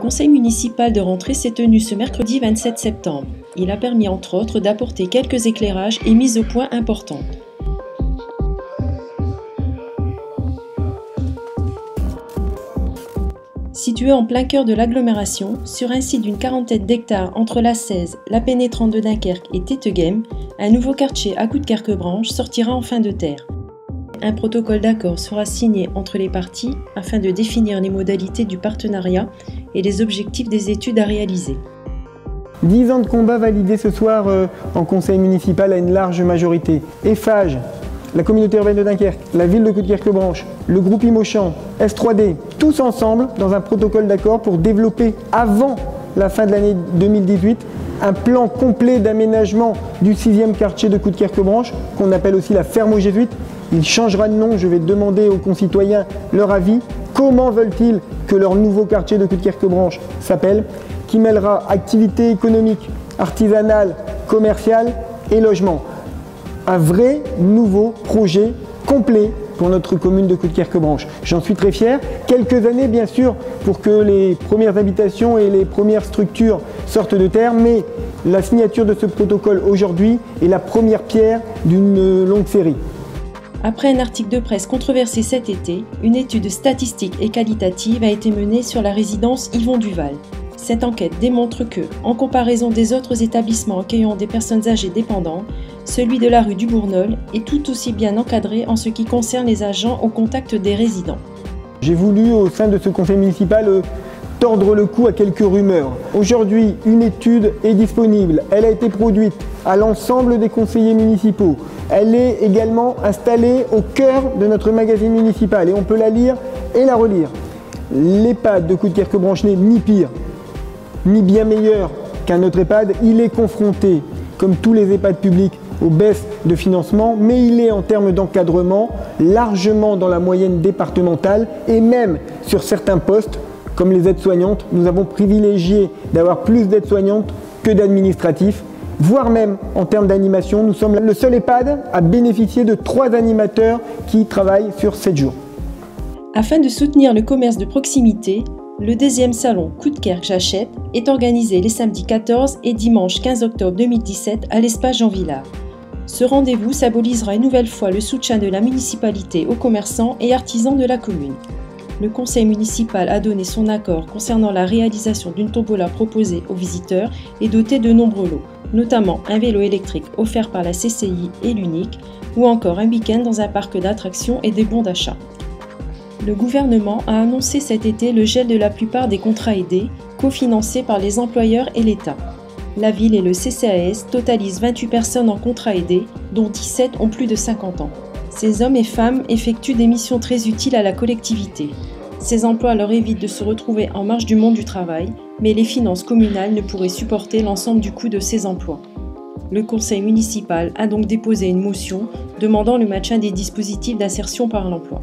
conseil municipal de rentrée s'est tenu ce mercredi 27 septembre. Il a permis entre autres d'apporter quelques éclairages et mises au point importantes. Situé en plein cœur de l'agglomération, sur un site d'une quarantaine d'hectares entre la 16, la pénétrante de Dunkerque et Téteghem, un nouveau quartier à Coudekerque-Branche sortira enfin de terre. Un protocole d'accord sera signé entre les parties afin de définir les modalités du partenariat et les objectifs des études à réaliser. 10 ans de combat validés ce soir en conseil municipal à une large majorité. Eiffage, la communauté urbaine de Dunkerque, la ville de Coudekerque-Branche, le groupe Imochamp, S3D, tous ensemble dans un protocole d'accord pour développer avant la fin de l'année 2018 un plan complet d'aménagement du 6e quartier de Coudekerque-Branche qu'on appelle aussi la ferme aux Jésuites. Il changera de nom, je vais demander aux concitoyens leur avis. Comment veulent-ils que leur nouveau quartier de Coudekerque-Branche s'appelle, qui mêlera activité économique, artisanale, commerciale et logement. Un vrai nouveau projet complet pour notre commune de Coudekerque-Branche. J'en suis très fier. Quelques années bien sûr pour que les premières habitations et les premières structures sortent de terre, mais la signature de ce protocole aujourd'hui est la première pierre d'une longue série. Après un article de presse controversé cet été, une étude statistique et qualitative a été menée sur la résidence Yvon Duval. Cette enquête démontre que, en comparaison des autres établissements accueillant des personnes âgées dépendantes, celui de la rue du Bournol est tout aussi bien encadré en ce qui concerne les agents au contact des résidents. J'ai voulu, au sein de ce conseil municipal, tordre le cou à quelques rumeurs. Aujourd'hui, une étude est disponible. Elle a été produite à l'ensemble des conseillers municipaux. Elle est également installée au cœur de notre magazine municipal et on peut la lire et la relire. L'EHPAD de Coudekerque-Branche n'est ni pire, ni bien meilleur qu'un autre EHPAD. Il est confronté, comme tous les EHPAD publics, aux baisses de financement, mais il est en termes d'encadrement largement dans la moyenne départementale et même sur certains postes, comme les aides-soignantes, nous avons privilégié d'avoir plus d'aides-soignantes que d'administratifs, voire même en termes d'animation, nous sommes le seul EHPAD à bénéficier de 3 animateurs qui travaillent sur 7 jours. Afin de soutenir le commerce de proximité, le 2e salon Coudekerque J'achète est organisé les samedis 14 et dimanche 15 octobre 2017 à l'espace Jean Villard. Ce rendez-vous symbolisera une nouvelle fois le soutien de la municipalité aux commerçants et artisans de la commune. Le conseil municipal a donné son accord concernant la réalisation d'une tombola proposée aux visiteurs et dotée de nombreux lots, notamment un vélo électrique offert par la CCI et l'Unique, ou encore un week-end dans un parc d'attractions et des bons d'achat. Le gouvernement a annoncé cet été le gel de la plupart des contrats aidés, cofinancés par les employeurs et l'État. La ville et le CCAS totalisent 28 personnes en contrat aidé, dont 17 ont plus de 50 ans. Ces hommes et femmes effectuent des missions très utiles à la collectivité. Ces emplois leur évitent de se retrouver en marge du monde du travail, mais les finances communales ne pourraient supporter l'ensemble du coût de ces emplois. Le conseil municipal a donc déposé une motion demandant le maintien des dispositifs d'insertion par l'emploi.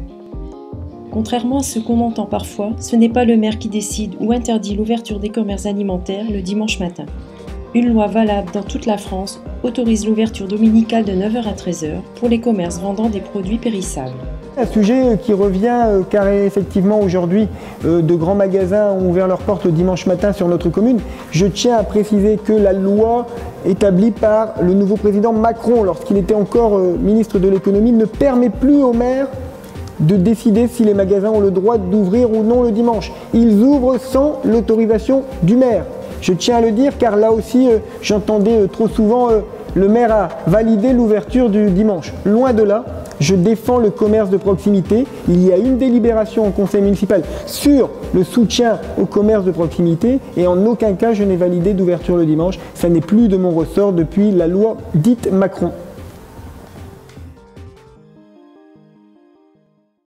Contrairement à ce qu'on entend parfois, ce n'est pas le maire qui décide ou interdit l'ouverture des commerces alimentaires le dimanche matin. Une loi valable dans toute la France autorise l'ouverture dominicale de 9h à 13h pour les commerces vendant des produits périssables. Un sujet qui revient car effectivement aujourd'hui de grands magasins ont ouvert leurs portes le dimanche matin sur notre commune. Je tiens à préciser que la loi établie par le nouveau président Macron lorsqu'il était encore ministre de l'économie ne permet plus aux maires de décider si les magasins ont le droit d'ouvrir ou non le dimanche. Ils ouvrent sans l'autorisation du maire. Je tiens à le dire car là aussi j'entendais trop souvent le maire a validé l'ouverture du dimanche. Loin de là, je défends le commerce de proximité. Il y a une délibération en conseil municipal sur le soutien au commerce de proximité et en aucun cas je n'ai validé d'ouverture le dimanche. Ça n'est plus de mon ressort depuis la loi dite Macron.